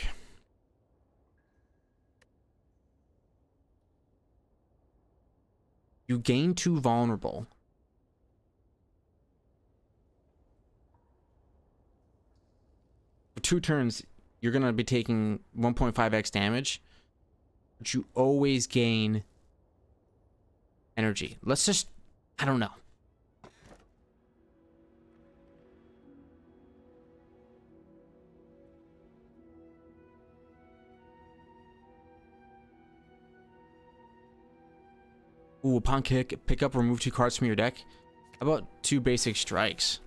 You gain 2 vulnerable. For 2 turns, you're going to be taking 1.5x damage. But you always gain energy. Let's just... I don't know. Ooh, upon kick, pick up or remove 2 cards from your deck. How about 2 basic strikes?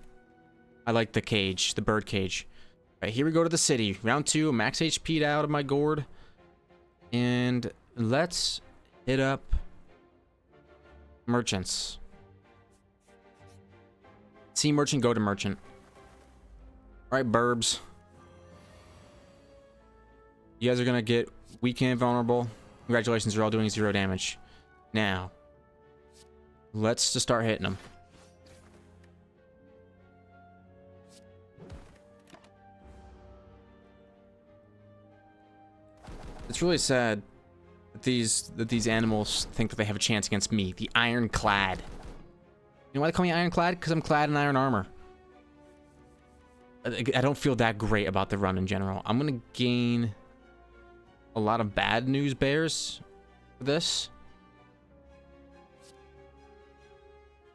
I like the cage, the bird cage. All right, here we go to the city. Round 2, max HP'd out of my gourd. And let's hit up merchants. See merchant, go to merchant. All right, burbs. You guys are going to get weak and vulnerable. Congratulations, you're all doing 0 damage. Now, let's just start hitting them. It's really sad that these animals think that they have a chance against me, the Ironclad. You know why they call me Ironclad? Because I'm clad in iron armor. I don't feel that great about the run in general. I'm gonna gain a lot of bad news bears for this.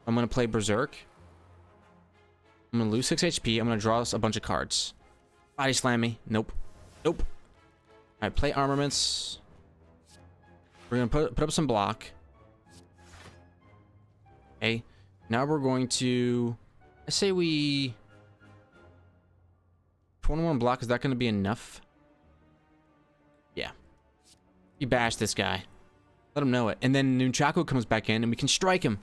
I'm gonna play Berserk. I'm gonna lose 6 HP. I'm gonna draw us a bunch of cards. Body slam me. Nope. Nope. Alright, play armaments. We're gonna put up some block. Okay. Now we're going to... I say we... 21 block, is that gonna be enough? Yeah. You bash this guy. Let him know it. And then Nunchaku comes back in and we can strike him.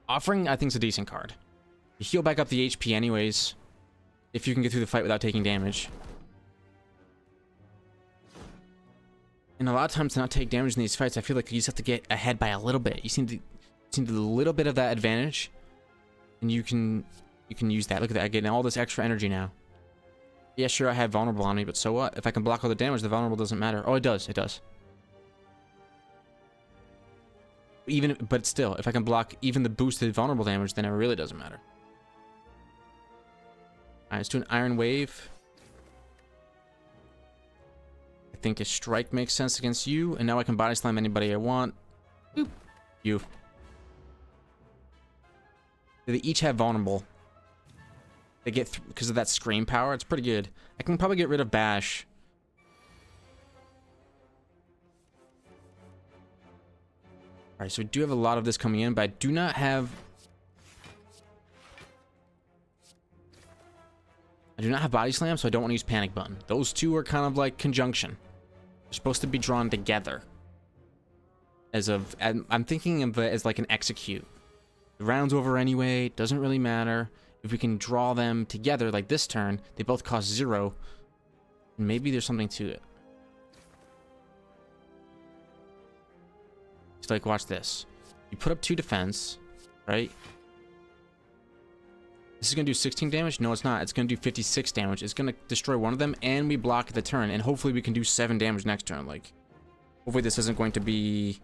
Offering, I think, is a decent card. You heal back up the HP anyways, if you can get through the fight without taking damage. And a lot of times to not take damage in these fights, I feel like you just have to get ahead by a little bit. You seem to a little bit of that advantage, and you can use that. Look at that, I'm getting all this extra energy now. Yeah, sure, I have vulnerable on me, but so what? If I can block all the damage, the vulnerable doesn't matter. Oh, it does. It does. But still, if I can block even the boosted vulnerable damage, then it really doesn't matter. Alright, let's do an Iron Wave. I think a strike makes sense against you, and now I can body slam anybody I want. Boop. You. They each have vulnerable. They get, because of that scream power, it's pretty good. I can probably get rid of Bash. Alright, so we do have a lot of this coming in, but I do not have... I do not have Body Slam, so I don't want to use Panic Button. Those two are kind of like conjunction. They're supposed to be drawn together. I'm thinking of it as like an execute. The round's over anyway, doesn't really matter. If we can draw them together like this turn, they both cost 0. Maybe there's something to it. It's like, watch this. You put up 2 defense, right? This is going to do 16 damage? No, it's not. It's going to do 56 damage. It's going to destroy one of them, and we block the turn. And hopefully we can do 7 damage next turn. Like, hopefully this isn't going to be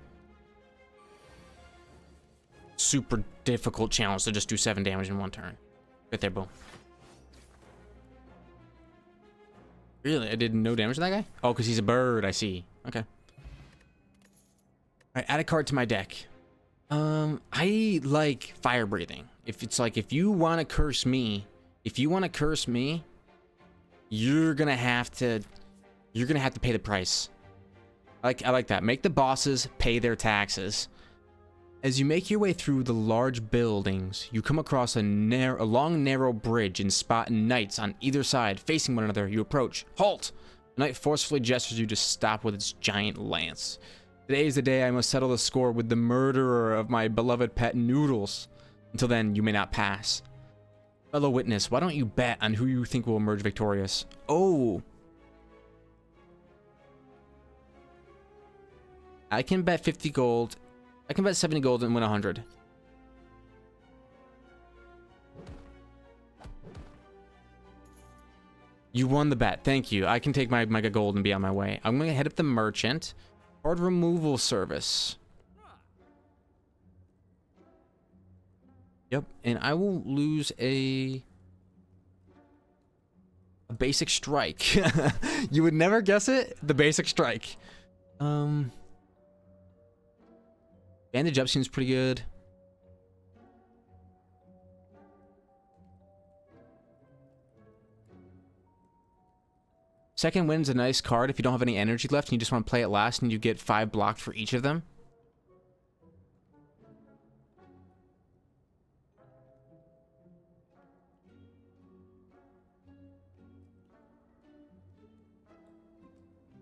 super difficult challenge to just do 7 damage in 1 turn. Right there, boom. Really? I did no damage to that guy? Oh, because he's a bird. I see. Okay. Alright, add a card to my deck. I like fire breathing. If it's like, if you want to curse me, If you want to curse me, you're gonna have to pay the price. I like that. Make the bosses pay their taxes. As you make your way through the large buildings, you come across a long, narrow bridge and spot knights on either side facing one another. You approach. Halt! The knight forcefully gestures you to stop with its giant lance. Today is the day I must settle the score with the murderer of my beloved pet Noodles. Until then, you may not pass. Fellow witness, why don't you bet on who you think will emerge victorious? Oh! I can bet 50 gold. I can bet 70 gold and win 100. You won the bet. Thank you. I can take my mega gold and be on my way. I'm going to head up the merchant. Card removal service. Yep. And I will lose a basic strike. You would never guess it. The basic strike. Bandage up seems pretty good. Second Wind's a nice card if you don't have any energy left and you just want to play it last and you get 5 blocked for each of them.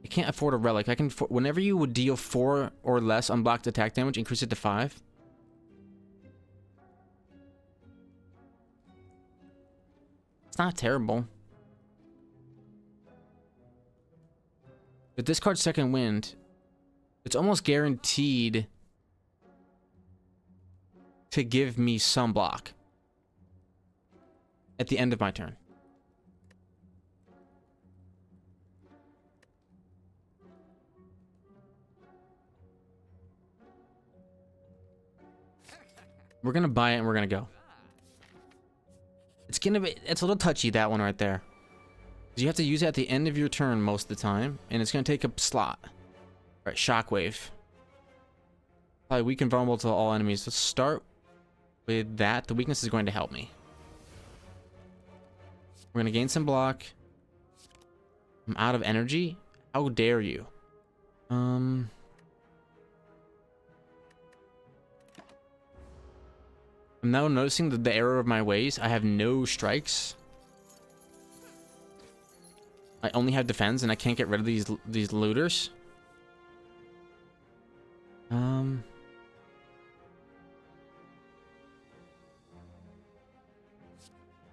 I can't afford a relic. I can, whenever you would deal 4 or less unblocked attack damage, increase it to 5. It's not terrible. But this card's Second Wind, it's almost guaranteed to give me some block at the end of my turn. We're gonna buy it and we're gonna go. It's a little touchy, that one right there. You have to use it at the end of your turn most of the time, and it's gonna take a slot. Alright, Shockwave. Probably weak and vulnerable to all enemies. Let's start with that. The weakness is going to help me. We're gonna gain some block. I'm out of energy. How dare you? I'm now noticing the error of my ways. I have no strikes. I only have defense, and I can't get rid of these looters.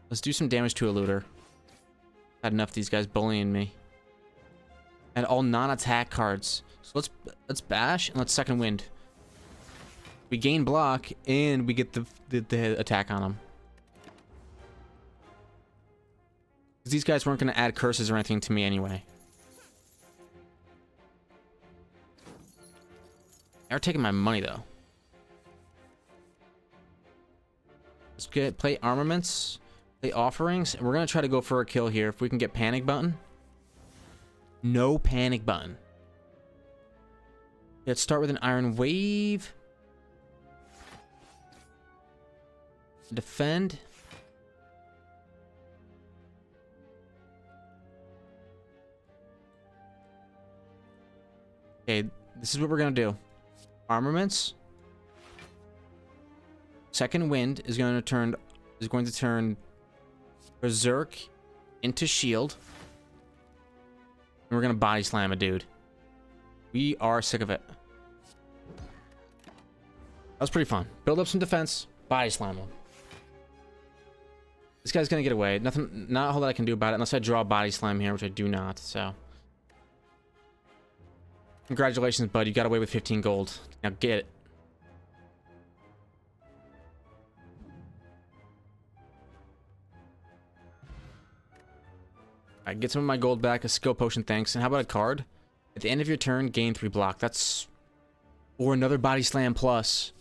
Let's do some damage to a looter. Had enough of these guys bullying me. And all non-attack cards. So let's bash and let's Second Wind. We gain block and we get the attack on them. These guys weren't going to add curses or anything to me anyway. They're taking my money though. Let's play armaments, play offerings, and we're going to try to go for a kill here. If we can get panic button. No panic button. Let's start with an iron wave. Defend. Okay, this is what we're gonna do. Armaments. Second Wind is going to turn Berserk into shield. And we're gonna body slam a dude. We are sick of it. That was pretty fun. Build up some defense, body slam him. This guy's gonna get away. Nothing, not a whole lot I can do about it unless I draw a body slam here, which I do not, so. Congratulations, bud. You got away with 15 gold. Now get it. Alright, get some of my gold back. A skill potion, thanks. And how about a card? At the end of your turn, gain 3 block. That's... Or another body slam plus.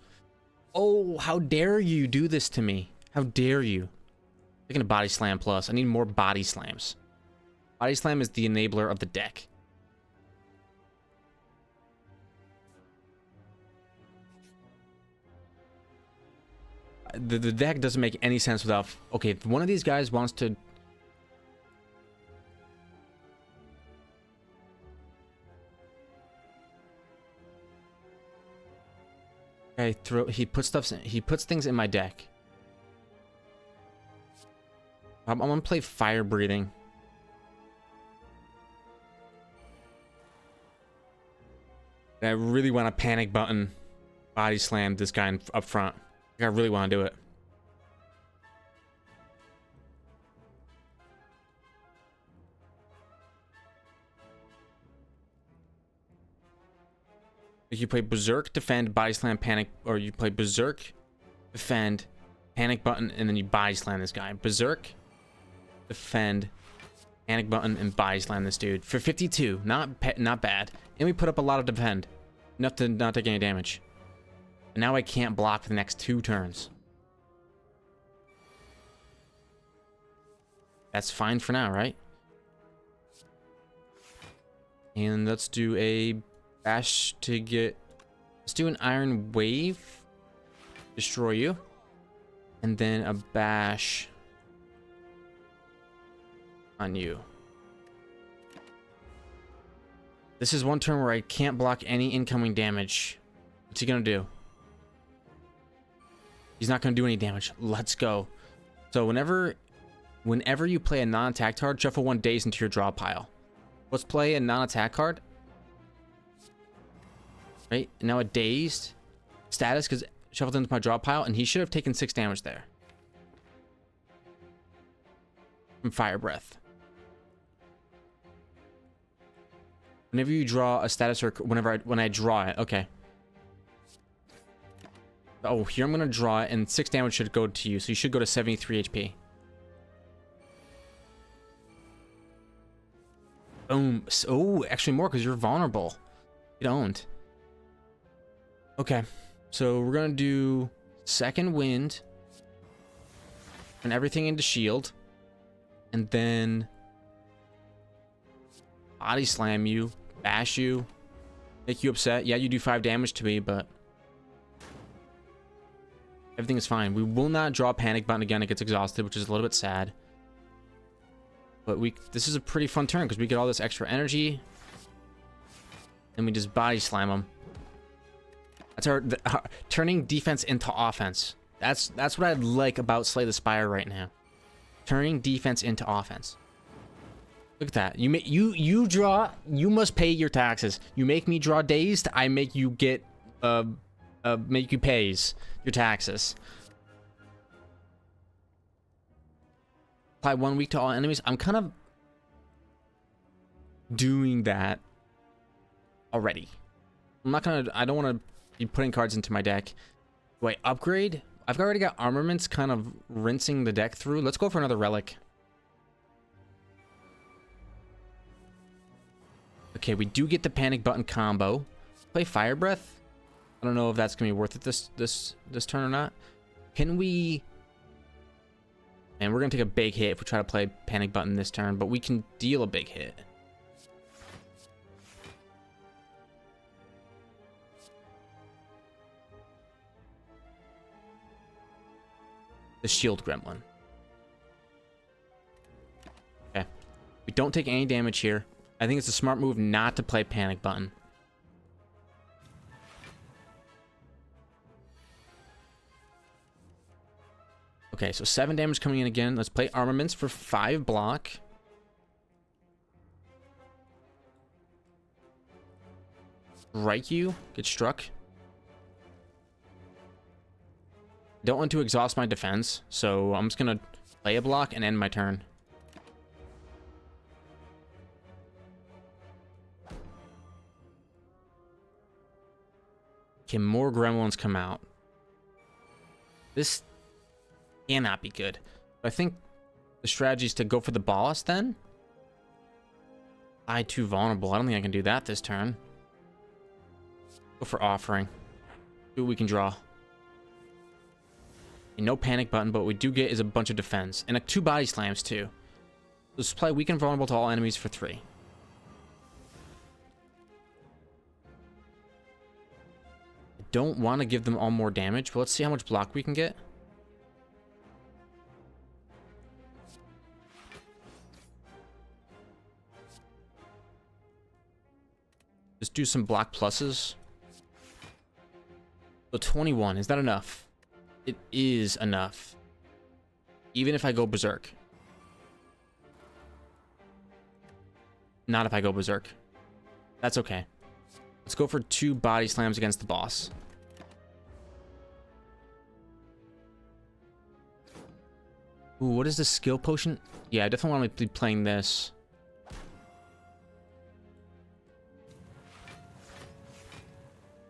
Oh, how dare you do this to me. How dare you. Taking a body slam plus. I need more body slams. Body slam is the enabler of the deck. the deck doesn't make any sense without... Okay, if one of these guys wants to... Okay, he puts things in my deck. I'm gonna play Fire Breathing. And I really want to panic button, body slam this guy up front. I really want to do it. You play Berserk, defend, body slam, panic, or you play Berserk, defend, panic button, and then you body slam this guy. Berserk, defend, panic button, and body slam this dude for 52. Not bad. And we put up a lot of defend, enough to not take any damage. And now I can't block for the next 2 turns. That's fine for now, right? And let's do a bash to get... Let's do an Iron Wave. Destroy you. And then a bash on you. This is one turn where I can't block any incoming damage. What's he gonna do? He's not gonna do any damage. Let's go. So whenever you play a non-attack card, shuffle 1 daze into your draw pile. Let's play a non-attack card. Right? And now a dazed status because shuffled into my draw pile, and he should have taken 6 damage there. From Fire Breath. Whenever you draw a status or when I draw it, okay. Oh, here I'm gonna draw it, and 6 damage should go to you, so you should go to 73 HP. Boom. Oh, actually more because you're vulnerable. Get owned. Okay, so we're gonna do second wind, turn everything into shield, and then body slam you, bash you, make you upset. Yeah, you do 5 damage to me, but everything is fine. We will not draw panic button again. It gets exhausted, which is a little bit sad. But this is a pretty fun turn because we get all this extra energy, and we just body slam them. That's our turning defense into offense. That's what I like about Slay the Spire right now. Turning defense into offense. Look at that. You draw. You must pay your taxes. You make me draw dazed. I make you get make you pays your taxes. Apply 1 week to all enemies. I'm kind of doing that already. I'm not gonna. I don't want to be putting cards into my deck. Wait, upgrade? I've already got armaments kind of rinsing the deck through. Let's go for another relic. Okay, we do get the panic button combo. Play Fire Breath. I don't know if that's gonna be worth it this turn or not. Can we? And we're gonna take a big hit if we try to play panic button this turn, but we can deal a big hit. The shield gremlin. Okay. We don't take any damage here. I think it's a smart move not to play panic button. Okay, so 7 damage coming in again. Let's play armaments for 5 block. Strike you. Get struck. Don't want to exhaust my defense, so I'm just gonna play a block and end my turn. Can more gremlins come out? This cannot be good. I think the strategy is to go for the boss then. I too vulnerable. I don't think I can do that this turn. Go for offering. See what we can draw. No panic button, but what we do get is a bunch of defense. And 2 body slams, too. Let's play weak and vulnerable to all enemies for 3. I don't want to give them all more damage, but let's see how much block we can get. Just do some block pluses. So 21, is that enough? It is enough. Even if I go berserk. Not if I go berserk. That's okay. Let's go for 2 body slams against the boss. Ooh, what is this skill potion? Yeah, I definitely want to be playing this.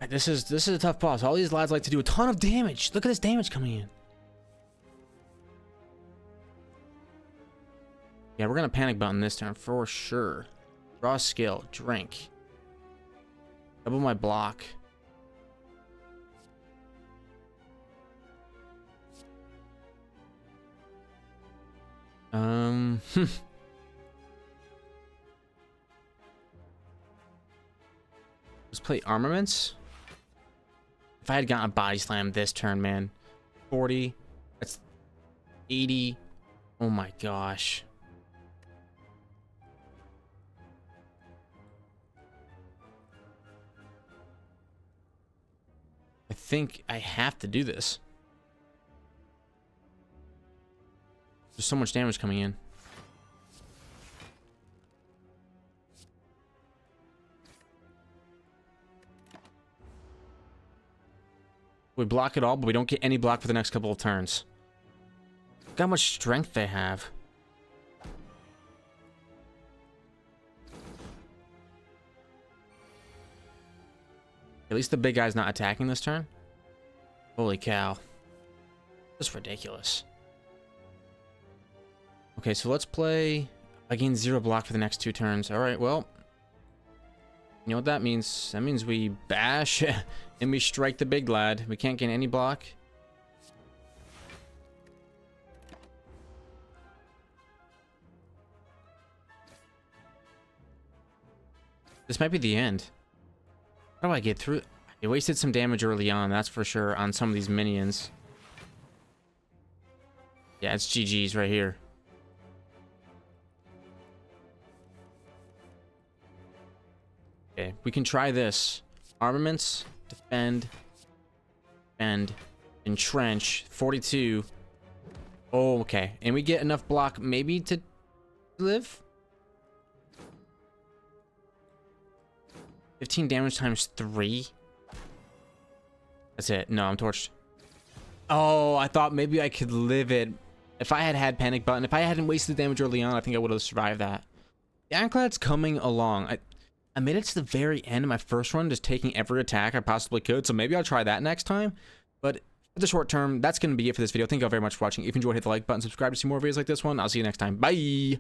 This is a tough boss. All these lads like to do a ton of damage. Look at this damage coming in. Yeah, we're gonna panic button this turn for sure. Draw skill, drink. Double my block. Let's play armaments. If I had gotten a body slam this turn, man. 40. That's 80. Oh my gosh. I think I have to do this. There's so much damage coming in. We block it all, but we don't get any block for the next couple of turns. Look how much strength they have. At least the big guy's not attacking this turn. Holy cow. That's ridiculous. Okay, so let's play... I gain 0 block for the next 2 turns. Alright, well... You know what that means? That means we bash and we strike the big lad. We can't gain any block. This might be the end. How do I get through? I wasted some damage early on, that's for sure, on some of these minions. Yeah, it's GG's right here. Okay, we can try this. Armaments, defend, and entrench. 42. Oh, okay. And we get enough block maybe to live? 15 damage times 3. That's it. No, I'm torched. Oh, I thought maybe I could live it. If I had had panic button, if I hadn't wasted damage early on, I think I would have survived that. The Ironclad's coming along. I made it to the very end of my first run, just taking every attack I possibly could, so maybe I'll try that next time. But for the short term, that's going to be it for this video. Thank you all very much for watching. If you enjoyed, hit the like button, subscribe to see more videos like this one. I'll see you next time. Bye!